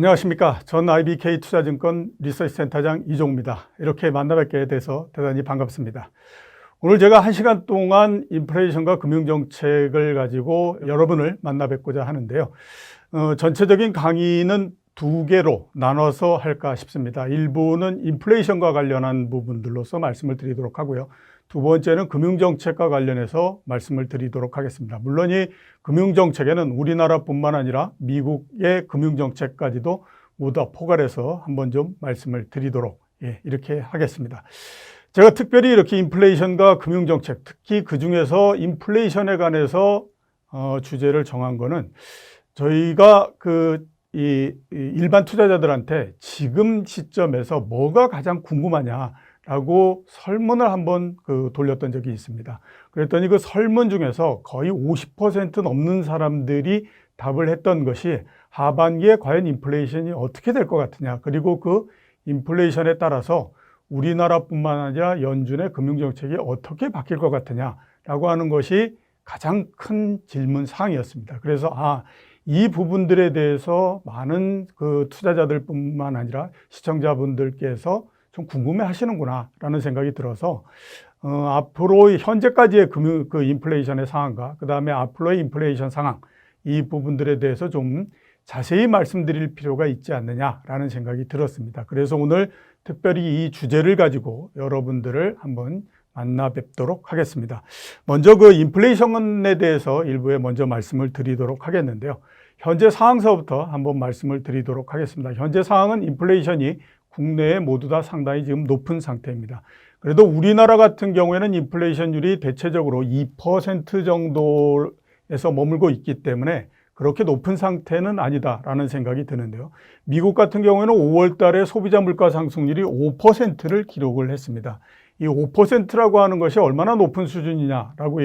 안녕하십니까. 전 IBK 투자증권 리서치센터장 이종우입니다. 이렇게 만나 뵙게 돼서 대단히 반갑습니다. 오늘 제가 1시간 동안 인플레이션과 금융정책을 가지고 여러분을 만나 뵙고자 하는데요. 전체적인 강의는 두 개로 나눠서 할까 싶습니다. 일부는 인플레이션과 관련한 부분들로서 말씀을 드리도록 하고요. 두 번째는 금융정책과 관련해서 말씀을 드리도록 하겠습니다. 물론 이 금융정책에는 우리나라뿐만 아니라 미국의 금융정책까지도 모두 포괄해서 한번 좀 말씀을 드리도록 이렇게 하겠습니다. 제가 특별히 이렇게 인플레이션과 금융정책, 특히 그중에서 인플레이션에 관해서 주제를 정한 거는 저희가 일반 투자자들한테 지금 시점에서 뭐가 가장 궁금하냐라고 설문을 한번 돌렸던 적이 있습니다. 그랬더니 그 설문 중에서 거의 50% 넘는 사람들이 답을 했던 것이 하반기에 과연 인플레이션이 어떻게 될 것 같으냐, 그리고 그 인플레이션에 따라서 우리나라뿐만 아니라 연준의 금융정책이 어떻게 바뀔 것 같으냐라고 하는 것이 가장 큰 질문 사항이었습니다. 그래서 이 부분들에 대해서 많은 투자자들뿐만 아니라 시청자분들께서 좀 궁금해 하시는구나 라는 생각이 들어서 앞으로 현재까지의 인플레이션의 상황과 그 다음에 앞으로의 인플레이션 상황, 이 부분들에 대해서 좀 자세히 말씀드릴 필요가 있지 않느냐라는 생각이 들었습니다. 그래서 오늘 특별히 이 주제를 가지고 여러분들을 한번 만나 뵙도록 하겠습니다. 먼저 인플레이션에 대해서 일부에 먼저 말씀을 드리도록 하겠는데요. 현재 상황서부터 한번 말씀을 드리도록 하겠습니다. 현재 상황은 인플레이션이 국내에 모두 다 상당히 지금 높은 상태입니다. 그래도 우리나라 같은 경우에는 인플레이션율이 대체적으로 2% 정도에서 머물고 있기 때문에 그렇게 높은 상태는 아니다라는 생각이 드는데요. 미국 같은 경우에는 5월 달에 소비자 물가 상승률이 5%를 기록을 했습니다. 이 5%라고 하는 것이 얼마나 높은 수준이냐라고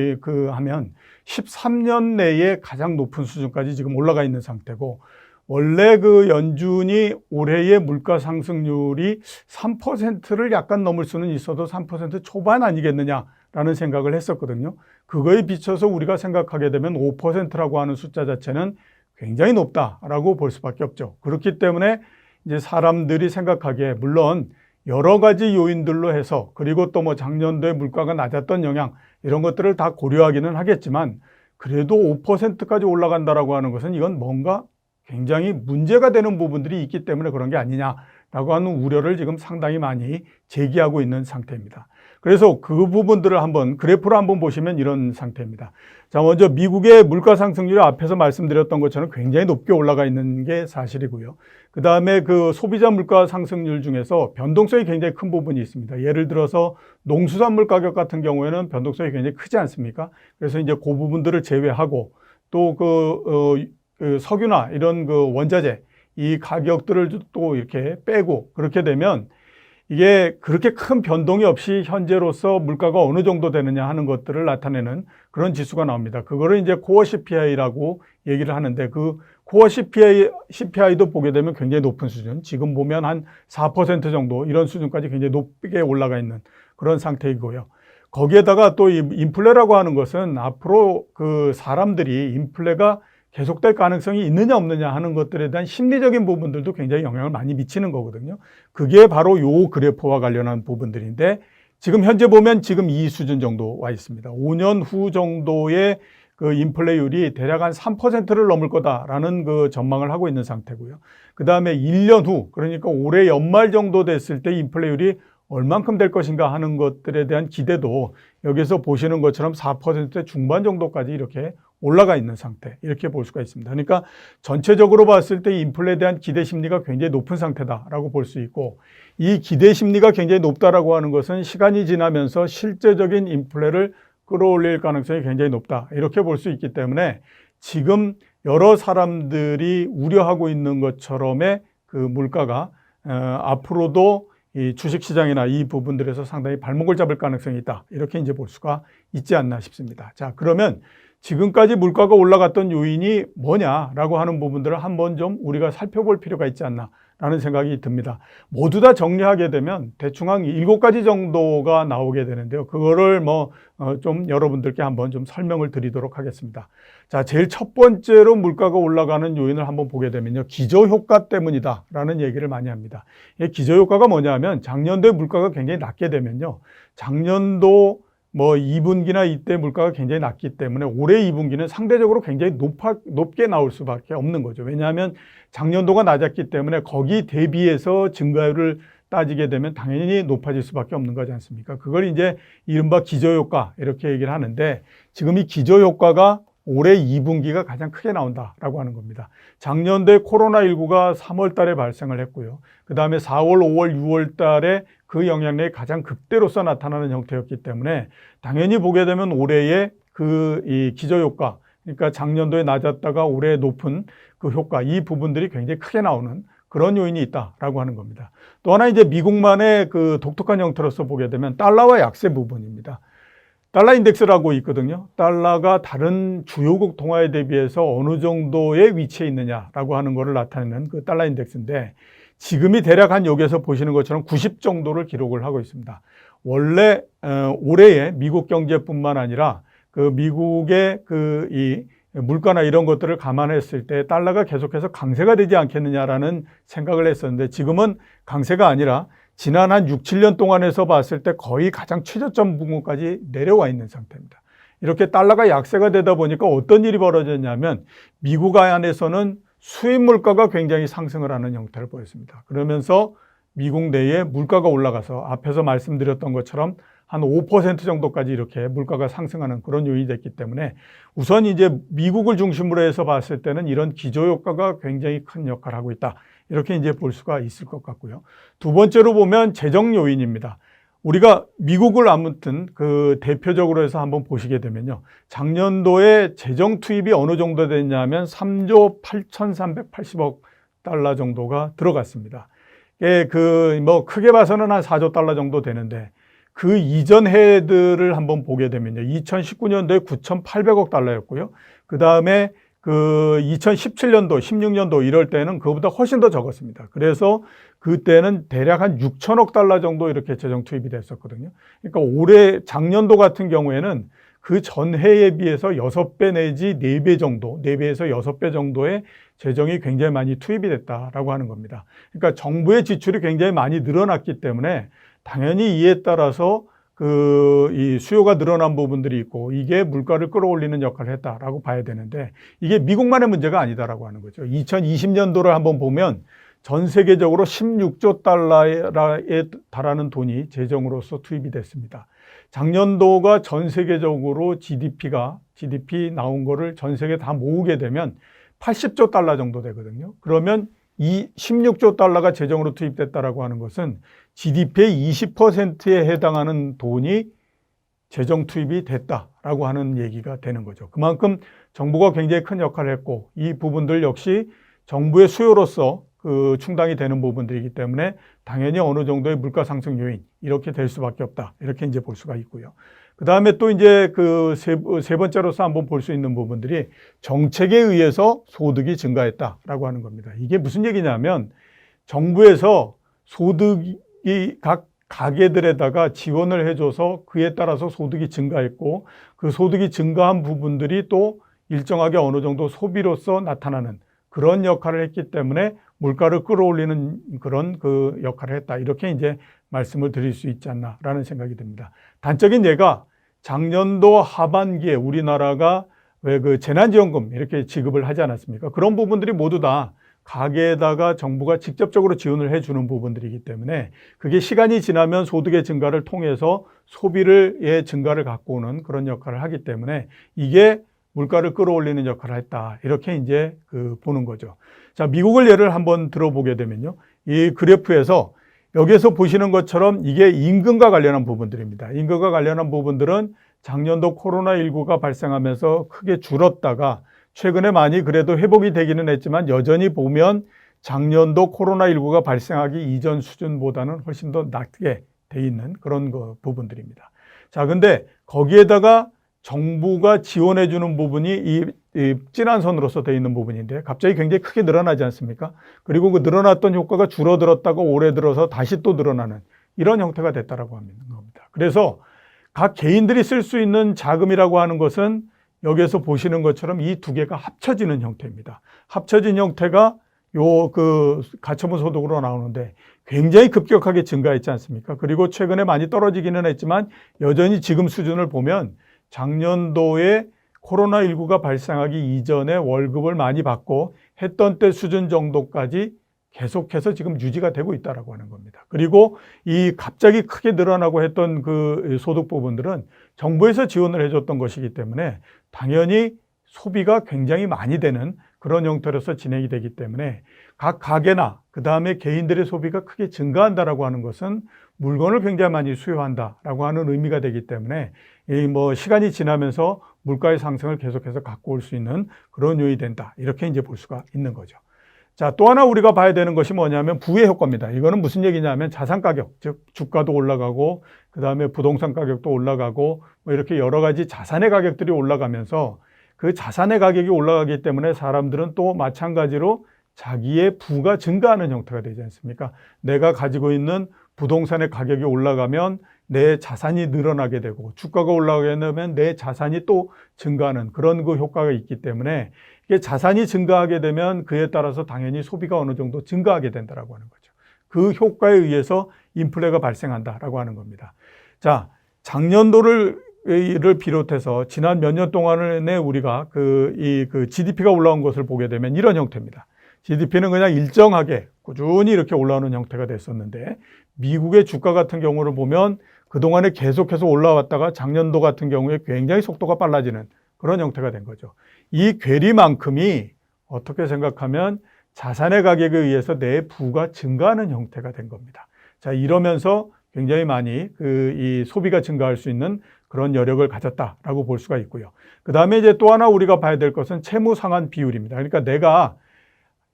하면 13년 내에 가장 높은 수준까지 지금 올라가 있는 상태고, 원래 연준이 올해의 물가 상승률이 3%를 약간 넘을 수는 있어도 3% 초반 아니겠느냐라는 생각을 했었거든요. 그거에 비춰서 우리가 생각하게 되면 5%라고 하는 숫자 자체는 굉장히 높다라고 볼 수밖에 없죠. 그렇기 때문에 이제 사람들이 생각하기에, 물론 여러 가지 요인들로 해서, 그리고 또 작년도에 물가가 낮았던 영향, 이런 것들을 다 고려하기는 하겠지만, 그래도 5%까지 올라간다라고 하는 것은 이건 뭔가 굉장히 문제가 되는 부분들이 있기 때문에 그런 게 아니냐라고 하는 우려를 지금 상당히 많이 제기하고 있는 상태입니다. 그래서 그 부분들을 한번 그래프로 한번 보시면 이런 상태입니다. 자, 먼저 미국의 물가 상승률이 앞에서 말씀드렸던 것처럼 굉장히 높게 올라가 있는 게 사실이고요. 그 다음에 소비자 물가 상승률 중에서 변동성이 굉장히 큰 부분이 있습니다. 예를 들어서 농수산물 가격 같은 경우에는 변동성이 굉장히 크지 않습니까? 그래서 이제 그 부분들을 제외하고 또 석유나 이런 원자재, 이 가격들을 또 이렇게 빼고 그렇게 되면 이게 그렇게 큰 변동이 없이 현재로서 물가가 어느 정도 되느냐 하는 것들을 나타내는 그런 지수가 나옵니다. 그거를 이제 코어 CPI라고 얘기를 하는데, 그 코어 CPI도 보게 되면 굉장히 높은 수준, 지금 보면 한 4% 정도 이런 수준까지 굉장히 높게 올라가 있는 그런 상태이고요. 거기에다가 또 이 인플레라고 하는 것은 앞으로 사람들이 인플레가 계속될 가능성이 있느냐 없느냐 하는 것들에 대한 심리적인 부분들도 굉장히 영향을 많이 미치는 거거든요. 그게 바로 요 그래프와 관련한 부분들인데, 지금 현재 보면 지금 이 수준 정도 와 있습니다. 5년 후 정도의 인플레율이 대략 한 3%를 넘을 거다라는 전망을 하고 있는 상태고요. 그 다음에 1년 후, 그러니까 올해 연말 정도 됐을 때 인플레율이 얼만큼 될 것인가 하는 것들에 대한 기대도 여기서 보시는 것처럼 4% 중반 정도까지 이렇게 올라가 있는 상태, 이렇게 볼 수가 있습니다. 그러니까 전체적으로 봤을 때 인플레에 대한 기대 심리가 굉장히 높은 상태다라고 볼 수 있고, 이 기대 심리가 굉장히 높다라고 하는 것은 시간이 지나면서 실제적인 인플레를 끌어올릴 가능성이 굉장히 높다, 이렇게 볼 수 있기 때문에 지금 여러 사람들이 우려하고 있는 것처럼의 물가가 앞으로도 이 주식시장이나 이 부분들에서 상당히 발목을 잡을 가능성이 있다, 이렇게 이제 볼 수가 있지 않나 싶습니다. 자, 그러면 지금까지 물가가 올라갔던 요인이 뭐냐라고 하는 부분들을 한번 좀 우리가 살펴볼 필요가 있지 않나 라는 생각이 듭니다. 모두 다 정리하게 되면 대충 한 7가지 정도가 나오게 되는데요. 그거를 좀 여러분들께 한번 좀 설명을 드리도록 하겠습니다. 자, 제일 첫 번째로 물가가 올라가는 요인을 한번 보게 되면요. 기저효과 때문이다 라는 얘기를 많이 합니다. 이 기저효과가 뭐냐면 작년도에 물가가 굉장히 낮게 되면요. 작년도 2분기나 이때 물가가 굉장히 낮기 때문에 올해 2분기는 상대적으로 굉장히 높게 나올 수밖에 없는 거죠. 왜냐하면 작년도가 낮았기 때문에 거기 대비해서 증가율을 따지게 되면 당연히 높아질 수밖에 없는 거지 않습니까? 그걸 이제 이른바 기저효과 이렇게 얘기를 하는데 지금 이 기저효과가 올해 2분기가 가장 크게 나온다라고 하는 겁니다. 작년도에 코로나19가 3월 달에 발생을 했고요. 그 다음에 4월, 5월, 6월 달에 그 영향력이 가장 극대로서 나타나는 형태였기 때문에 당연히 보게 되면 올해의 이 기저효과, 그러니까 작년도에 낮았다가 올해 높은 그 효과, 이 부분들이 굉장히 크게 나오는 그런 요인이 있다라고 하는 겁니다. 또 하나 이제 미국만의 그 독특한 형태로서 보게 되면 달러와 약세 부분입니다. 달러 인덱스라고 있거든요. 달러가 다른 주요국 통화에 대비해서 어느 정도의 위치에 있느냐라고 하는 것을 나타내는 그 달러 인덱스인데 지금이 대략 한 여기에서 보시는 것처럼 90 정도를 기록을 하고 있습니다. 원래 올해의 미국 경제뿐만 아니라 그 미국의 이 물가나 이런 것들을 감안했을 때 달러가 계속해서 강세가 되지 않겠느냐라는 생각을 했었는데 지금은 강세가 아니라 지난 한 6, 7년 동안에서 봤을 때 거의 가장 최저점 부분까지 내려와 있는 상태입니다. 이렇게 달러가 약세가 되다 보니까 어떤 일이 벌어졌냐면 미국 안에서는 수입 물가가 굉장히 상승을 하는 형태를 보였습니다. 그러면서 미국 내에 물가가 올라가서 앞에서 말씀드렸던 것처럼 한 5% 정도까지 이렇게 물가가 상승하는 그런 요인이 됐기 때문에 우선 이제 미국을 중심으로 해서 봤을 때는 이런 기저효과가 굉장히 큰 역할을 하고 있다. 이렇게 이제 볼 수가 있을 것 같고요. 두 번째로 보면 재정 요인입니다. 우리가 미국을 아무튼 그 대표적으로 해서 한번 보시게 되면요. 작년도에 재정 투입이 어느 정도 됐냐면 3조 8,380억 달러 정도가 들어갔습니다. 크게 봐서는 한 4조 달러 정도 되는데 그 이전 해들을 한번 보게 되면요. 2019년도에 9,800억 달러였고요. 그 다음에 그 2017년도, 16년도 이럴 때는 그거보다 훨씬 더 적었습니다. 그래서 그때는 대략 한 6천억 달러 정도 이렇게 재정 투입이 됐었거든요. 그러니까 작년도 같은 경우에는 그 전해에 비해서 6배 내지 4배 정도, 4배에서 6배 정도의 재정이 굉장히 많이 투입이 됐다라고 하는 겁니다. 그러니까 정부의 지출이 굉장히 많이 늘어났기 때문에 당연히 이에 따라서 이 수요가 늘어난 부분들이 있고 이게 물가를 끌어올리는 역할을 했다라고 봐야 되는데 이게 미국만의 문제가 아니다라고 하는 거죠. 2020년도를 한번 보면 전 세계적으로 16조 달러에 달하는 돈이 재정으로서 투입이 됐습니다. 작년도가 전 세계적으로 GDP 나온 거를 전 세계 다 모으게 되면 80조 달러 정도 되거든요. 그러면 이 16조 달러가 재정으로 투입됐다라고 하는 것은 GDP의 20%에 해당하는 돈이 재정 투입이 됐다라고 하는 얘기가 되는 거죠. 그만큼 정부가 굉장히 큰 역할을 했고 이 부분들 역시 정부의 수요로서 충당이 되는 부분들이기 때문에 당연히 어느 정도의 물가 상승 요인 이렇게 될 수밖에 없다. 이렇게 이제 볼 수가 있고요. 그 다음에 또 이제 세 번째로서 한번 볼 수 있는 부분들이 정책에 의해서 소득이 증가했다라고 하는 겁니다. 이게 무슨 얘기냐면 정부에서 소득이 각 가게들에다가 지원을 해줘서 그에 따라서 소득이 증가했고 그 소득이 증가한 부분들이 또 일정하게 어느 정도 소비로서 나타나는 그런 역할을 했기 때문에 물가를 끌어올리는 그런 역할을 했다. 이렇게 이제 말씀을 드릴 수 있지 않나라는 생각이 듭니다. 단적인 예가 작년도 하반기에 우리나라가 왜 재난지원금 이렇게 지급을 하지 않았습니까? 그런 부분들이 모두 다 가게에다가 정부가 직접적으로 지원을 해주는 부분들이기 때문에 그게 시간이 지나면 소득의 증가를 통해서 소비의 증가를 갖고 오는 그런 역할을 하기 때문에 이게 물가를 끌어올리는 역할을 했다. 이렇게 이제 보는 거죠. 자, 미국을 예를 한번 들어보게 되면요. 이 그래프에서 여기에서 보시는 것처럼 이게 임금과 관련한 부분들입니다. 임금과 관련한 부분들은 작년도 코로나19가 발생하면서 크게 줄었다가 최근에 많이 그래도 회복이 되기는 했지만 여전히 보면 작년도 코로나19가 발생하기 이전 수준보다는 훨씬 더 낮게 돼 있는 그런 부분들입니다. 자, 근데 거기에다가 정부가 지원해 주는 부분이 이 이 진한 선으로서 되어 있는 부분인데 갑자기 굉장히 크게 늘어나지 않습니까? 그리고 그 늘어났던 효과가 줄어들었다가 올해 들어서 다시 또 늘어나는 이런 형태가 됐다라고 하는 겁니다. 그래서 각 개인들이 쓸 수 있는 자금이라고 하는 것은 여기에서 보시는 것처럼 이 두 개가 합쳐지는 형태입니다. 합쳐진 형태가 요 그 가처분 소득으로 나오는데 굉장히 급격하게 증가했지 않습니까? 그리고 최근에 많이 떨어지기는 했지만 여전히 지금 수준을 보면 작년도에 코로나19가 발생하기 이전에 월급을 많이 받고 했던 때 수준 정도까지 계속해서 지금 유지가 되고 있다라고 하는 겁니다. 그리고 이 갑자기 크게 늘어나고 했던 그 소득 부분들은 정부에서 지원을 해줬던 것이기 때문에 당연히 소비가 굉장히 많이 되는 그런 형태로서 진행이 되기 때문에 각 가게나 그 다음에 개인들의 소비가 크게 증가한다라고 하는 것은 물건을 굉장히 많이 수요한다라고 하는 의미가 되기 때문에 이 뭐 시간이 지나면서 물가의 상승을 계속해서 갖고 올 수 있는 그런 요인이 된다. 이렇게 이제 볼 수가 있는 거죠. 자, 또 하나 우리가 봐야 되는 것이 뭐냐면 부의 효과입니다. 이거는 무슨 얘기냐면 자산 가격, 즉 주가도 올라가고 그 다음에 부동산 가격도 올라가고 뭐 이렇게 여러 가지 자산의 가격들이 올라가면서 그 자산의 가격이 올라가기 때문에 사람들은 또 마찬가지로 자기의 부가 증가하는 형태가 되지 않습니까? 내가 가지고 있는 부동산의 가격이 올라가면 내 자산이 늘어나게 되고 주가가 올라가게 되면 내 자산이 또 증가하는 그런 그 효과가 있기 때문에 이게 자산이 증가하게 되면 그에 따라서 당연히 소비가 어느 정도 증가하게 된다라고 하는 거죠. 그 효과에 의해서 인플레가 발생한다라고 하는 겁니다. 자, 작년도를 비롯해서 지난 몇 년 동안에 우리가 그 GDP가 올라온 것을 보게 되면 이런 형태입니다. GDP는 그냥 일정하게 꾸준히 이렇게 올라오는 형태가 됐었는데 미국의 주가 같은 경우를 보면 그동안에 계속해서 올라왔다가 작년도 같은 경우에 굉장히 속도가 빨라지는 그런 형태가 된 거죠. 이 괴리만큼이 어떻게 생각하면 자산의 가격에 의해서 내 부가 증가하는 형태가 된 겁니다. 자, 이러면서 굉장히 많이 이 소비가 증가할 수 있는 그런 여력을 가졌다라고 볼 수가 있고요. 그 다음에 이제 또 하나 우리가 봐야 될 것은 채무 상환 비율입니다. 그러니까 내가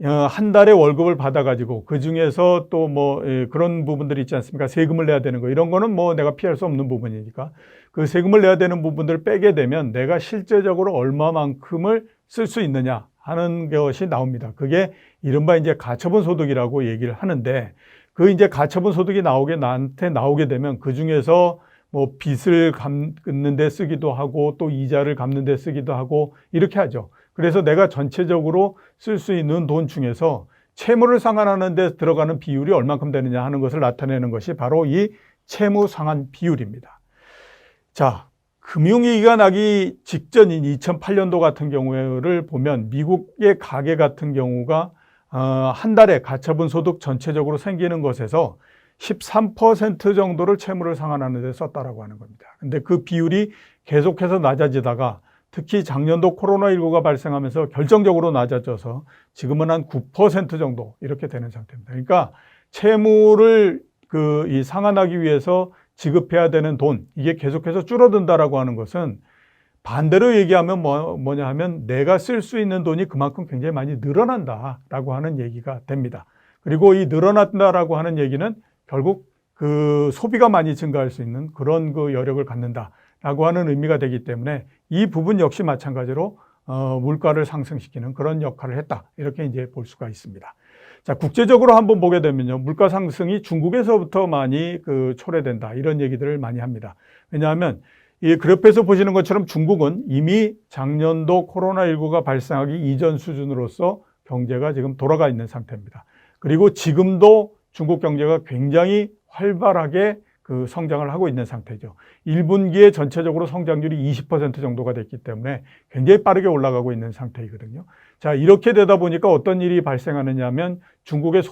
한 달에 월급을 받아가지고 그 중에서 또 뭐 그런 부분들이 있지 않습니까? 세금을 내야 되는 거 이런 거는 뭐 내가 피할 수 없는 부분이니까 그 세금을 내야 되는 부분들을 빼게 되면 내가 실제적으로 얼마만큼을 쓸 수 있느냐 하는 것이 나옵니다. 그게 이른바 이제 가처분 소득이라고 얘기를 하는데 그 이제 가처분 소득이 나한테 나오게 되면 그 중에서 뭐 빚을 갚는 데 쓰기도 하고 또 이자를 갚는 데 쓰기도 하고 이렇게 하죠. 그래서 내가 전체적으로 쓸 수 있는 돈 중에서 채무를 상환하는 데 들어가는 비율이 얼만큼 되느냐 하는 것을 나타내는 것이 바로 이 채무 상환 비율입니다. 자, 금융위기가 나기 직전인 2008년도 같은 경우를 보면 미국의 가계 같은 경우가 한 달에 가처분 소득 전체적으로 생기는 것에서 13% 정도를 채무를 상환하는 데 썼다라고 하는 겁니다. 근데 그 비율이 계속해서 낮아지다가 특히 작년도 코로나19가 발생하면서 결정적으로 낮아져서 지금은 한 9% 정도 이렇게 되는 상태입니다. 그러니까 채무를 이 상환하기 위해서 지급해야 되는 돈, 이게 계속해서 줄어든다라고 하는 것은 반대로 얘기하면 뭐냐 하면 내가 쓸 수 있는 돈이 그만큼 굉장히 많이 늘어난다라고 하는 얘기가 됩니다. 그리고 이 늘어난다라고 하는 얘기는 결국 그 소비가 많이 증가할 수 있는 그런 그 여력을 갖는다라고 하는 의미가 되기 때문에 이 부분 역시 마찬가지로 물가를 상승시키는 그런 역할을 했다. 이렇게 이제 볼 수가 있습니다. 자, 국제적으로 한번 보게 되면요. 물가 상승이 중국에서부터 많이 초래된다. 이런 얘기들을 많이 합니다. 왜냐하면 이 그래프에서 보시는 것처럼 중국은 이미 작년도 코로나19가 발생하기 이전 수준으로서 경제가 지금 돌아가 있는 상태입니다. 그리고 지금도 중국 경제가 굉장히 활발하게 성장을 하고 있는 상태죠. 1분기에 전체적으로 성장률이 20% 정도가 됐기 때문에 굉장히 빠르게 올라가고 있는 상태이거든요. 자, 이렇게 되다 보니까 어떤 일이 발생하느냐 하면 중국의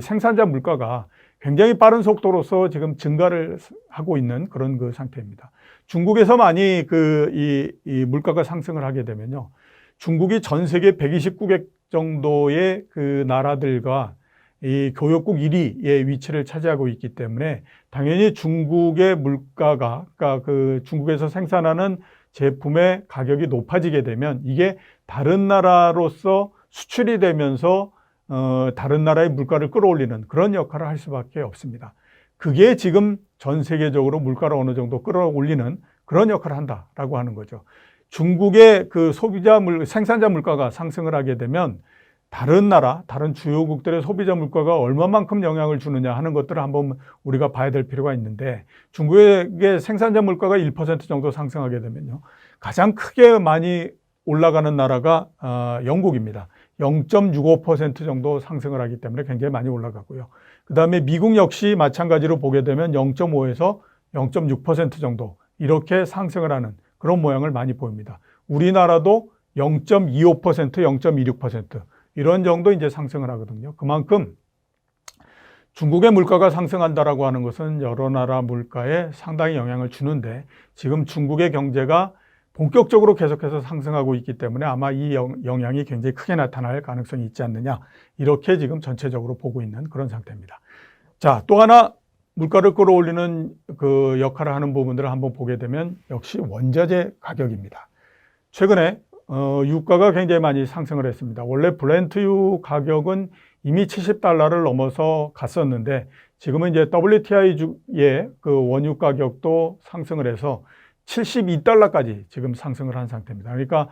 생산자 물가가 굉장히 빠른 속도로서 지금 증가를 하고 있는 그런 상태입니다. 중국에서 많이 이 물가가 상승을 하게 되면요. 중국이 전 세계 129개 정도의 나라들과 이 교역국 1위의 위치를 차지하고 있기 때문에 당연히 중국의 물가가, 그러니까 중국에서 생산하는 제품의 가격이 높아지게 되면 이게 다른 나라로서 수출이 되면서 다른 나라의 물가를 끌어올리는 그런 역할을 할 수밖에 없습니다. 그게 지금 전 세계적으로 물가를 어느 정도 끌어올리는 그런 역할을 한다라고 하는 거죠. 중국의 그 생산자 물가가 상승을 하게 되면 다른 나라, 다른 주요국들의 소비자 물가가 얼마만큼 영향을 주느냐 하는 것들을 한번 우리가 봐야 될 필요가 있는데, 중국의 생산자 물가가 1% 정도 상승하게 되면요, 가장 크게 많이 올라가는 나라가 영국입니다. 0.65% 정도 상승을 하기 때문에 굉장히 많이 올라가고요. 그 다음에 미국 역시 마찬가지로 보게 되면 0.5에서 0.6% 정도 이렇게 상승을 하는 그런 모양을 많이 보입니다. 우리나라도 0.25%, 0.26% 이런 정도 이제 상승을 하거든요. 그만큼 중국의 물가가 상승한다라고 하는 것은 여러 나라 물가에 상당히 영향을 주는데, 지금 중국의 경제가 본격적으로 계속해서 상승하고 있기 때문에 아마 이 영향이 굉장히 크게 나타날 가능성이 있지 않느냐, 이렇게 지금 전체적으로 보고 있는 그런 상태입니다. 자, 또 하나 물가를 끌어올리는 그 역할을 하는 부분들을 한번 보게 되면 역시 원자재 가격입니다. 최근에 유가가 굉장히 많이 상승을 했습니다. 원래 브렌트유 가격은 이미 $70를 넘어서 갔었는데, 지금은 이제 WTI의 그 원유 가격도 상승을 해서 $72까지 지금 상승을 한 상태입니다. 그러니까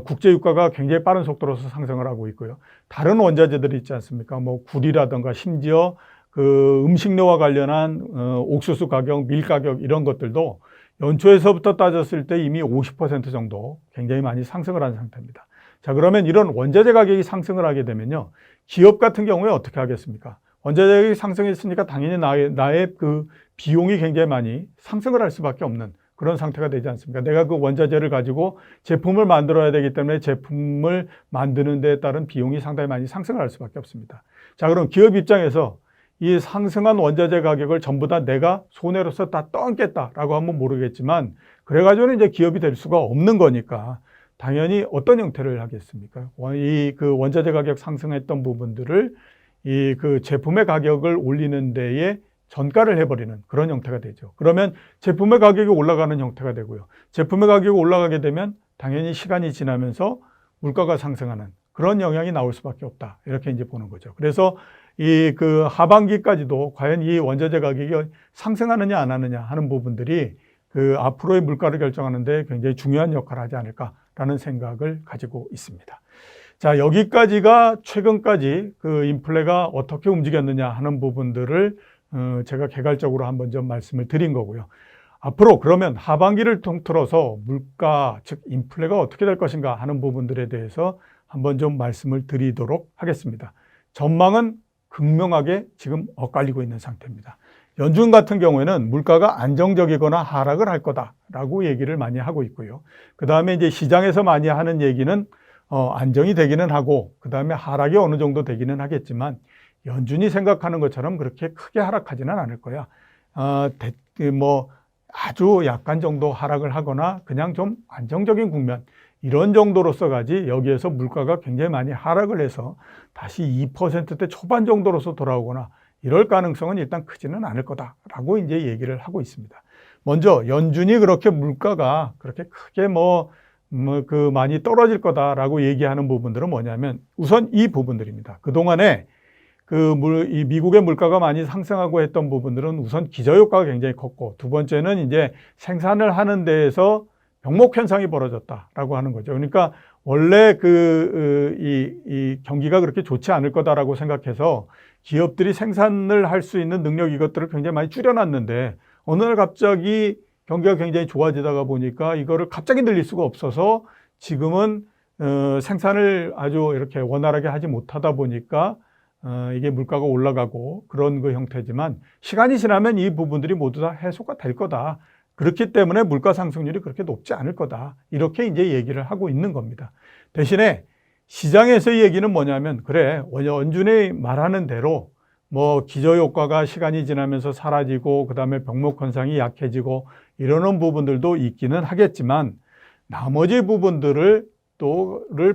국제 유가가 굉장히 빠른 속도로서 상승을 하고 있고요. 다른 원자재들이 있지 않습니까? 뭐 굴이라든가 심지어 그 음식료와 관련한 옥수수 가격, 밀 가격 이런 것들도 연초에서부터 따졌을 때 이미 50% 정도 굉장히 많이 상승을 한 상태입니다. 자, 그러면 이런 원자재 가격이 상승을 하게 되면요, 기업 같은 경우에 어떻게 하겠습니까? 원자재 가격이 상승했으니까 당연히 나의 그 비용이 굉장히 많이 상승을 할 수밖에 없는 그런 상태가 되지 않습니까? 내가 그 원자재를 가지고 제품을 만들어야 되기 때문에 제품을 만드는 데에 따른 비용이 상당히 많이 상승을 할 수밖에 없습니다. 자, 그럼 기업 입장에서 이 상승한 원자재 가격을 전부 다 내가 손해로서 다 떠안겠다라고 하면 모르겠지만, 그래가지고는 이제 기업이 될 수가 없는 거니까 당연히 어떤 형태를 하겠습니까? 이 그 원자재 가격 상승했던 부분들을 이 그 제품의 가격을 올리는 데에 전가를 해버리는 그런 형태가 되죠. 그러면 제품의 가격이 올라가는 형태가 되고요. 제품의 가격이 올라가게 되면 당연히 시간이 지나면서 물가가 상승하는 그런 영향이 나올 수밖에 없다, 이렇게 이제 보는 거죠. 그래서 이 그 하반기까지도 과연 이 원자재 가격이 상승하느냐 안 하느냐 하는 부분들이 그 앞으로의 물가를 결정하는 데 굉장히 중요한 역할을 하지 않을까라는 생각을 가지고 있습니다. 자, 여기까지가 최근까지 그 인플레가 어떻게 움직였느냐 하는 부분들을 제가 개괄적으로 한번 좀 말씀을 드린 거고요. 앞으로 그러면 하반기를 통틀어서 물가, 즉 인플레가 어떻게 될 것인가 하는 부분들에 대해서 한번 좀 말씀을 드리도록 하겠습니다. 전망은 극명하게 지금 엇갈리고 있는 상태입니다. 연준 같은 경우에는 물가가 안정적이거나 하락을 할 거다라고 얘기를 많이 하고 있고요. 그 다음에 이제 시장에서 많이 하는 얘기는 안정이 되기는 하고, 그 다음에 하락이 어느 정도 되기는 하겠지만, 연준이 생각하는 것처럼 그렇게 크게 하락하지는 않을 거야. 뭐 아주 약간 정도 하락을 하거나 그냥 좀 안정적인 국면, 이런 정도로서 가지 여기에서 물가가 굉장히 많이 하락을 해서 다시 2%대 초반 정도로서 돌아오거나 이럴 가능성은 일단 크지는 않을 거다라고 이제 얘기를 하고 있습니다. 먼저 연준이 그렇게 물가가 그렇게 크게 그 많이 떨어질 거다라고 얘기하는 부분들은 뭐냐면, 우선 이 부분들입니다. 그동안에 이 미국의 물가가 많이 상승하고 했던 부분들은 우선 기저효과가 굉장히 컸고, 두 번째는 이제 생산을 하는 데에서 병목 현상이 벌어졌다라고 하는 거죠. 그러니까 원래 이 경기가 그렇게 좋지 않을 거다라고 생각해서 기업들이 생산을 할 수 있는 능력, 이것들을 굉장히 많이 줄여놨는데, 어느 날 갑자기 경기가 굉장히 좋아지다가 보니까 이거를 갑자기 늘릴 수가 없어서 지금은 생산을 아주 이렇게 원활하게 하지 못하다 보니까 이게 물가가 올라가고 그런 그 형태지만, 시간이 지나면 이 부분들이 모두 다 해소가 될 거다. 그렇기 때문에 물가 상승률이 그렇게 높지 않을 거다, 이렇게 이제 얘기를 하고 있는 겁니다. 대신에 시장에서의 얘기는 뭐냐면, 그래, 연준이 말하는 대로 뭐 기저효과가 시간이 지나면서 사라지고 그 다음에 병목 현상이 약해지고 이러는 부분들도 있기는 하겠지만, 나머지 부분들을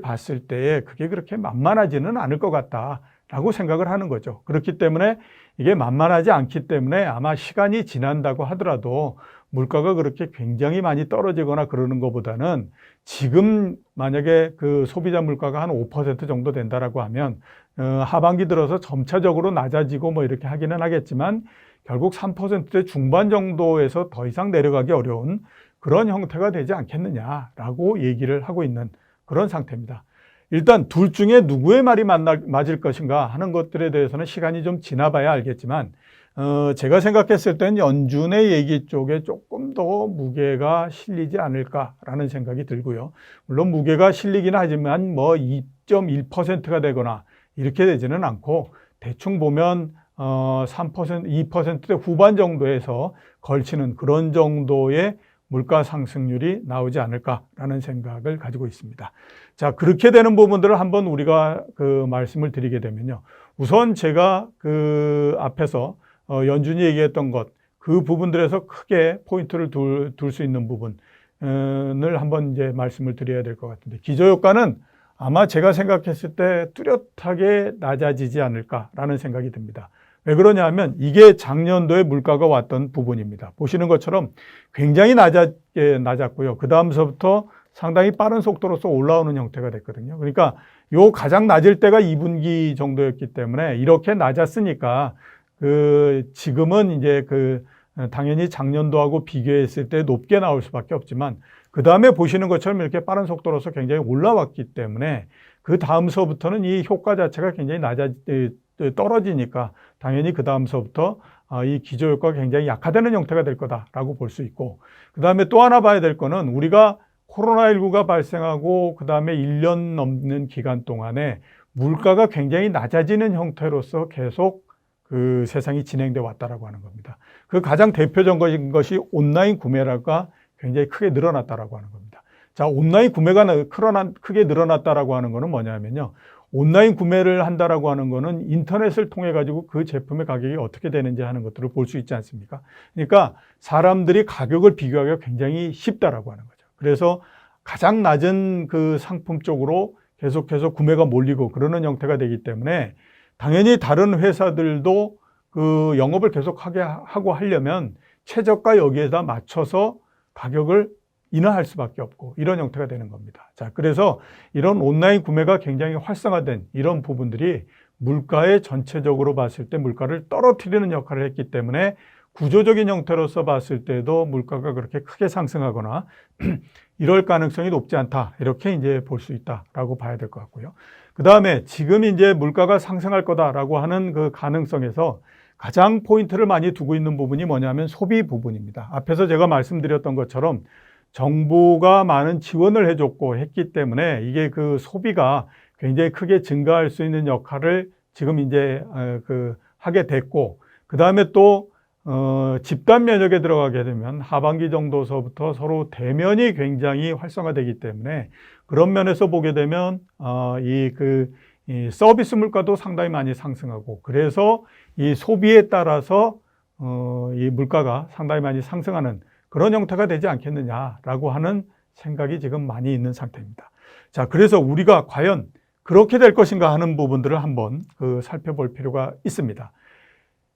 봤을 때에 그게 그렇게 만만하지는 않을 것 같다라고 생각을 하는 거죠. 그렇기 때문에 이게 만만하지 않기 때문에 아마 시간이 지난다고 하더라도 물가가 그렇게 굉장히 많이 떨어지거나 그러는 것보다는, 지금 만약에 그 소비자 물가가 한 5% 정도 된다라고 하면 하반기 들어서 점차적으로 낮아지고 뭐 이렇게 하기는 하겠지만, 결국 3%대 중반 정도에서 더 이상 내려가기 어려운 그런 형태가 되지 않겠느냐라고 얘기를 하고 있는 그런 상태입니다. 일단 둘 중에 누구의 말이 맞을 것인가 하는 것들에 대해서는 시간이 좀 지나봐야 알겠지만 제가 생각했을 때는 연준의 얘기 쪽에 조금 더 무게가 실리지 않을까라는 생각이 들고요. 물론 무게가 실리기는 하지만 뭐 2.1%가 되거나 이렇게 되지는 않고 대충 보면 3%, 2%대 후반 정도에서 걸치는 그런 정도의 물가 상승률이 나오지 않을까라는 생각을 가지고 있습니다. 자, 그렇게 되는 부분들을 한번 우리가 말씀을 드리게 되면요. 우선 제가 앞에서 연준이 얘기했던 것, 그 부분들에서 크게 포인트를 둘 수 있는 부분을 한번 이제 말씀을 드려야 될 것 같은데, 기저효과는 아마 제가 생각했을 때 뚜렷하게 낮아지지 않을까라는 생각이 듭니다. 왜 그러냐 하면 이게 작년도에 물가가 왔던 부분입니다. 보시는 것처럼 굉장히 낮았고요. 그 다음서부터 상당히 빠른 속도로서 올라오는 형태가 됐거든요. 그러니까 요 가장 낮을 때가 2분기 정도였기 때문에 이렇게 낮았으니까 지금은 이제 당연히 작년도하고 비교했을 때 높게 나올 수밖에 없지만 그 다음에 보시는 것처럼 이렇게 빠른 속도로서 굉장히 올라왔기 때문에 그 다음서부터는 이 효과 자체가 굉장히 떨어지니까 당연히 그 다음서부터 이 기저효과가 굉장히 약화되는 형태가 될 거다라고 볼 수 있고, 그 다음에 또 하나 봐야 될 거는 우리가 코로나19가 발생하고 그 다음에 1년 넘는 기간 동안에 물가가 굉장히 낮아지는 형태로서 계속 세상이 진행돼 왔다라고 하는 겁니다. 그 가장 대표적인 것이 온라인 구매가 굉장히 크게 늘어났다라고 하는 겁니다. 자, 온라인 구매가 크게 늘어났다라고 하는 거는 뭐냐면요. 온라인 구매를 한다라고 하는 거는 인터넷을 통해 가지고 그 제품의 가격이 어떻게 되는지 하는 것들을 볼 수 있지 않습니까? 그러니까 사람들이 가격을 비교하기가 굉장히 쉽다라고 하는 거죠. 그래서 가장 낮은 상품 쪽으로 계속해서 구매가 몰리고 그러는 형태가 되기 때문에 당연히 다른 회사들도 영업을 계속하게 하고 하려면 최저가 여기에다 맞춰서 가격을 인하할 수밖에 없고 이런 형태가 되는 겁니다. 자, 그래서 이런 온라인 구매가 굉장히 활성화된 이런 부분들이 물가에 전체적으로 봤을 때 물가를 떨어뜨리는 역할을 했기 때문에 구조적인 형태로서 봤을 때도 물가가 그렇게 크게 상승하거나 이럴 가능성이 높지 않다. 이렇게 이제 볼 수 있다라고 봐야 될 것 같고요. 그 다음에 지금 이제 물가가 상승할 거다라고 하는 그 가능성에서 가장 포인트를 많이 두고 있는 부분이 뭐냐면 소비 부분입니다. 앞에서 제가 말씀드렸던 것처럼 정부가 많은 지원을 해줬고 했기 때문에 이게 소비가 굉장히 크게 증가할 수 있는 역할을 지금 이제 하게 됐고, 그 다음에 또 집단 면역에 들어가게 되면 하반기 정도서부터 서로 대면이 굉장히 활성화되기 때문에 그런 면에서 보게 되면 이 서비스 물가도 상당히 많이 상승하고, 그래서 이 소비에 따라서 이 물가가 상당히 많이 상승하는 그런 형태가 되지 않겠느냐라고 하는 생각이 지금 많이 있는 상태입니다. 자, 그래서 우리가 과연 그렇게 될 것인가 하는 부분들을 한번 살펴볼 필요가 있습니다.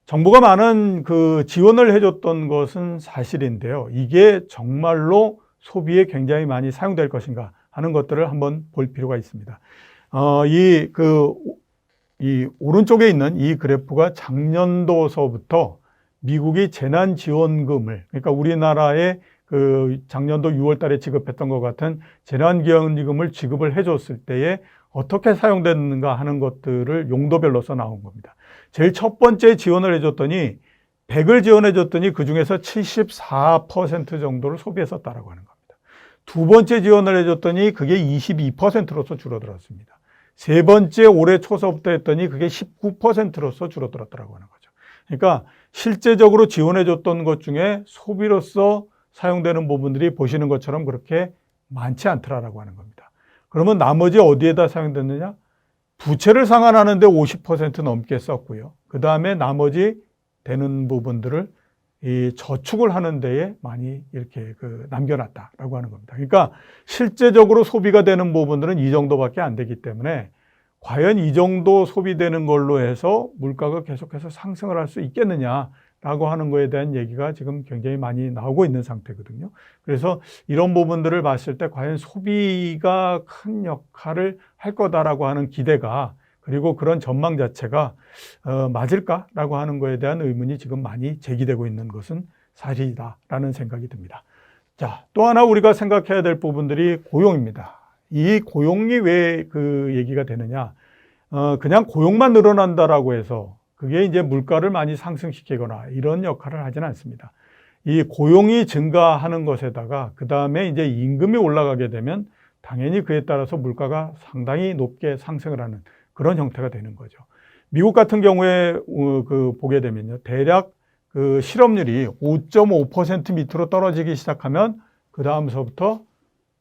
정부가 많은 지원을 해줬던 것은 사실인데요. 이게 정말로 소비에 굉장히 많이 사용될 것인가 하는 것들을 한번 볼 필요가 있습니다. 이 오른쪽에 있는 이 그래프가 작년도서부터 미국이 재난지원금을, 그러니까 우리나라에 작년도 6월 달에 지급했던 것 같은 재난지원금을 지급을 해줬을 때에 어떻게 사용됐는가 하는 것들을 용도별로서 나온 겁니다. 제일 첫 번째 지원을 해줬더니 100을 지원해줬더니 그중에서 74% 정도를 소비했었다라고 하는 겁니다. 두 번째 지원을 해줬더니 그게 22%로서 줄어들었습니다. 세 번째 올해 초서부터 했더니 그게 19%로서 줄어들었다라고 하는 거죠. 그러니까 실제적으로 지원해줬던 것 중에 소비로서 사용되는 부분들이 보시는 것처럼 그렇게 많지 않더라라고 하는 겁니다. 그러면 나머지 어디에다 사용됐느냐? 부채를 상환하는데 50% 넘게 썼고요. 그 다음에 나머지 되는 부분들을 이 저축을 하는 데에 많이 이렇게 남겨놨다라고 하는 겁니다. 그러니까 실제적으로 소비가 되는 부분들은 이 정도밖에 안 되기 때문에 과연 이 정도 소비되는 걸로 해서 물가가 계속해서 상승을 할 수 있겠느냐라고 하는 거에 대한 얘기가 지금 굉장히 많이 나오고 있는 상태거든요. 그래서 이런 부분들을 봤을 때 과연 소비가 큰 역할을 할 거다라고 하는 기대가, 그리고 그런 전망 자체가 맞을까라고 하는 거에 대한 의문이 지금 많이 제기되고 있는 것은 사실이다라는 생각이 듭니다. 자, 또 하나 우리가 생각해야 될 부분들이 고용입니다. 이 고용이 왜 그 얘기가 되느냐? 그냥 고용만 늘어난다라고 해서 그게 이제 물가를 많이 상승시키거나 이런 역할을 하지는 않습니다. 이 고용이 증가하는 것에다가 그 다음에 이제 임금이 올라가게 되면 당연히 그에 따라서 물가가 상당히 높게 상승을 하는 그런 형태가 되는 거죠. 미국 같은 경우에 보게 되면요, 대략 그 실업률이 5.5% 밑으로 떨어지기 시작하면 그 다음서부터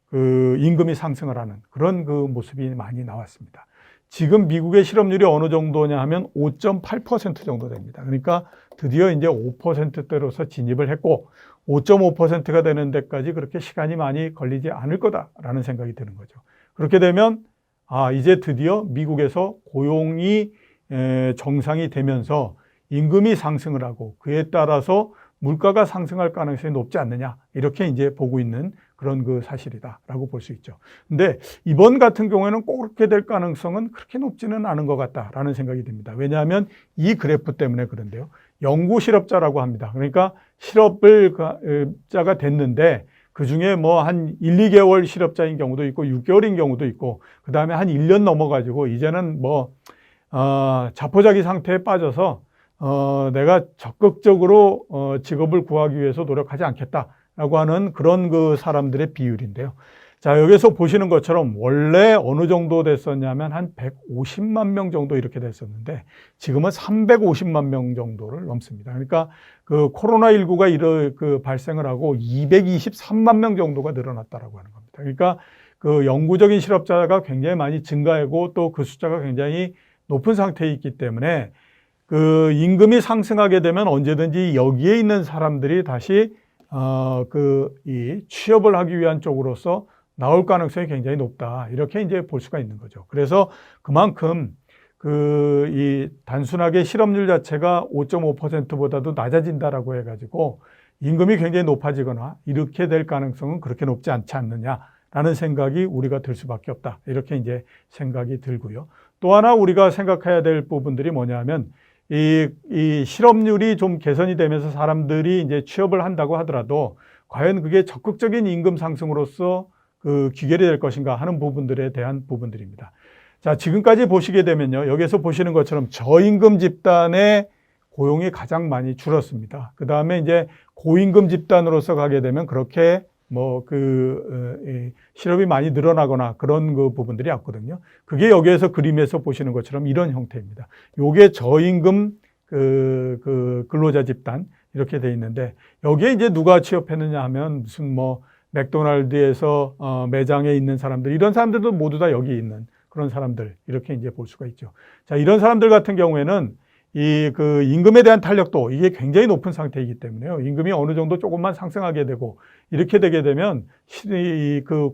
그 임금이 상승을 하는 그런 그 모습이 많이 나왔습니다. 지금 미국의 실업률이 어느 정도냐 하면 5.8% 정도 됩니다. 그러니까 드디어 이제 5%대로서 진입을 했고 5.5%가 되는 데까지 그렇게 시간이 많이 걸리지 않을 거다라는 생각이 드는 거죠. 그렇게 되면 이제 드디어 미국에서 고용이 정상이 되면서 임금이 상승을 하고 그에 따라서 물가가 상승할 가능성이 높지 않느냐 이렇게 이제 보고 있는 그런 그 사실이다라고 볼 수 있죠. 근데 이번 같은 경우에는 꼭 그렇게 될 가능성은 그렇게 높지는 않은 것 같다라는 생각이 듭니다. 왜냐하면 이 그래프 때문에 그런데요. 영구 실업자라고 합니다. 그러니까 실업자가 됐는데 그중에 뭐 한 1, 2개월 실업자인 경우도 있고 6개월인 경우도 있고 그다음에 한 1년 넘어가지고 이제는 뭐 자포자기 상태에 빠져서 내가 적극적으로 직업을 구하기 위해서 노력하지 않겠다라고 하는 그런 그 사람들의 비율인데요. 자, 여기서 보시는 것처럼 원래 어느 정도 됐었냐면 한 150만 명 정도 이렇게 됐었는데 지금은 350만 명 정도를 넘습니다. 그러니까 그 코로나19가 발생을 하고 223만 명 정도가 늘어났다라고 하는 겁니다. 그러니까 그 영구적인 실업자가 굉장히 많이 증가하고 또 그 숫자가 굉장히 높은 상태에 있기 때문에 그 임금이 상승하게 되면 언제든지 여기에 있는 사람들이 다시 이 취업을 하기 위한 쪽으로서 나올 가능성이 굉장히 높다. 이렇게 이제 볼 수가 있는 거죠. 그래서 그만큼 이 단순하게 실업률 자체가 5.5%보다도 낮아진다라고 해가지고 임금이 굉장히 높아지거나 이렇게 될 가능성은 그렇게 높지 않지 않느냐라는 생각이 우리가 들 수밖에 없다. 이렇게 이제 생각이 들고요. 또 하나 우리가 생각해야 될 부분들이 뭐냐면 이 실업률이 좀 개선이 되면서 사람들이 이제 취업을 한다고 하더라도 과연 그게 적극적인 임금 상승으로서 그 귀결이 될 것인가 하는 부분들에 대한 부분들입니다. 자, 지금까지 보시게 되면요. 여기서 보시는 것처럼 저임금 집단의 고용이 가장 많이 줄었습니다. 그 다음에 이제 고임금 집단으로서 가게 되면 그렇게 실업이 많이 늘어나거나 그런 그 부분들이 없거든요. 그게 여기에서 그림에서 보시는 것처럼 이런 형태입니다. 요게 저임금 근로자 집단 이렇게 돼 있는데 여기에 이제 누가 취업했느냐 하면 무슨 맥도날드에서 매장에 있는 사람들 이런 사람들도 모두 다 여기 있는 그런 사람들 이렇게 이제 볼 수가 있죠. 자, 이런 사람들 같은 경우에는 임금에 대한 탄력도 이게 굉장히 높은 상태이기 때문에요. 임금이 어느 정도 조금만 상승하게 되고 이렇게 되게 되면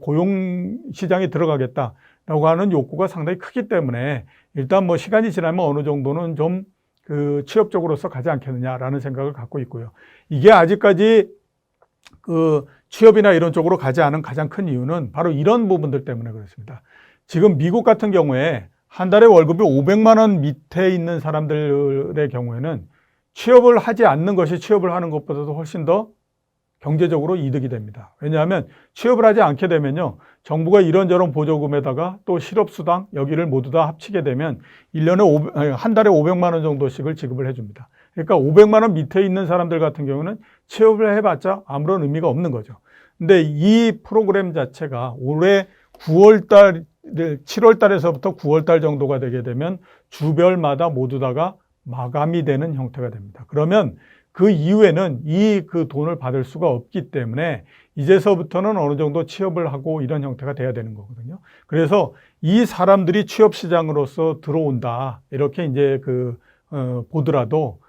고용 시장에 들어가겠다라고 하는 욕구가 상당히 크기 때문에 일단 시간이 지나면 어느 정도는 좀 취업 쪽으로서 가지 않겠느냐라는 생각을 갖고 있고요. 이게 아직까지 취업이나 이런 쪽으로 가지 않은 가장 큰 이유는 바로 이런 부분들 때문에 그렇습니다. 지금 미국 같은 경우에 한 달에 월급이 500만 원 밑에 있는 사람들의 경우에는 취업을 하지 않는 것이 취업을 하는 것보다도 훨씬 더 경제적으로 이득이 됩니다. 왜냐하면 취업을 하지 않게 되면요. 정부가 이런저런 보조금에다가 또 실업수당 여기를 모두 다 합치게 되면 한 달에 500만 원 정도씩을 지급을 해줍니다. 그러니까 500만 원 밑에 있는 사람들 같은 경우는 취업을 해봤자 아무런 의미가 없는 거죠. 근데 이 프로그램 자체가 올해 7월 달에서부터 9월 달 정도가 되게 되면 주별마다 모두 다가 마감이 되는 형태가 됩니다. 그러면 그 이후에는 그 돈을 받을 수가 없기 때문에 이제서부터는 어느 정도 취업을 하고 이런 형태가 돼야 되는 거거든요. 그래서 이 사람들이 취업 시장으로서 들어온다. 이렇게 이제 보더라도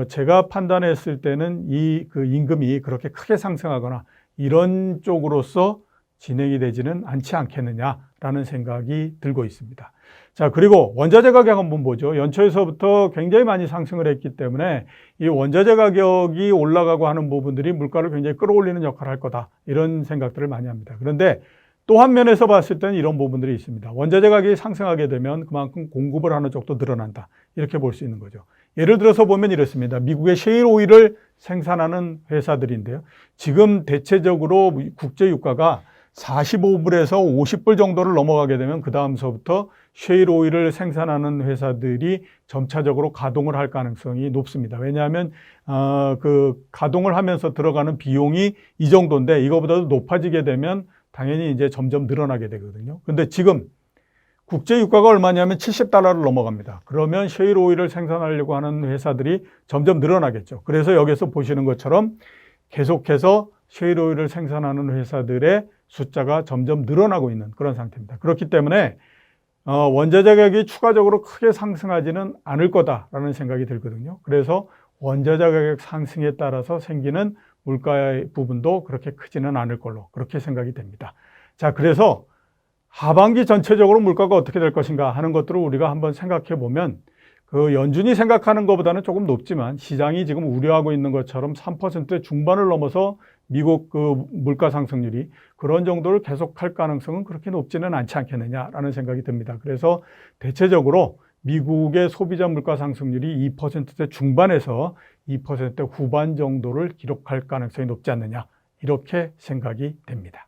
제가 판단했을 때는 임금이 그렇게 크게 상승하거나 이런 쪽으로서 진행이 되지는 않지 않겠느냐라는 생각이 들고 있습니다. 자, 그리고 원자재 가격 한번 보죠. 연초에서부터 굉장히 많이 상승을 했기 때문에 이 원자재 가격이 올라가고 하는 부분들이 물가를 굉장히 끌어올리는 역할을 할 거다. 이런 생각들을 많이 합니다. 그런데 또 한 면에서 봤을 때는 이런 부분들이 있습니다. 원자재 가격이 상승하게 되면 그만큼 공급을 하는 쪽도 늘어난다. 이렇게 볼 수 있는 거죠. 예를 들어서 보면 이렇습니다. 미국의 셰일 오일을 생산하는 회사들인데요. 지금 대체적으로 국제 유가가 45불에서 50불 정도를 넘어가게 되면 그 다음서부터 셰일 오일을 생산하는 회사들이 점차적으로 가동을 할 가능성이 높습니다. 왜냐하면 그 가동을 하면서 들어가는 비용이 이 정도인데 이거보다도 높아지게 되면 당연히 이제 점점 늘어나게 되거든요. 근데 지금 국제 유가가 얼마냐면 70달러를 넘어갑니다. 그러면 셰일 오일을 생산하려고 하는 회사들이 점점 늘어나겠죠. 그래서 여기서 보시는 것처럼 계속해서 셰일 오일을 생산하는 회사들의 숫자가 점점 늘어나고 있는 그런 상태입니다. 그렇기 때문에 원자재 가격이 추가적으로 크게 상승하지는 않을 거다라는 생각이 들거든요. 그래서 원자재 가격 상승에 따라서 생기는 물가의 부분도 그렇게 크지는 않을 걸로 그렇게 생각이 됩니다. 자, 그래서 하반기 전체적으로 물가가 어떻게 될 것인가 하는 것들을 우리가 한번 생각해 보면 그 연준이 생각하는 것보다는 조금 높지만 시장이 지금 우려하고 있는 것처럼 3%의 중반을 넘어서 미국 그 물가 상승률이 그런 정도를 계속할 가능성은 그렇게 높지는 않지 않겠느냐라는 생각이 듭니다. 그래서 대체적으로 미국의 소비자 물가 상승률이 2%대 중반에서 2% 후반 정도를 기록할 가능성이 높지 않느냐 이렇게 생각이 됩니다.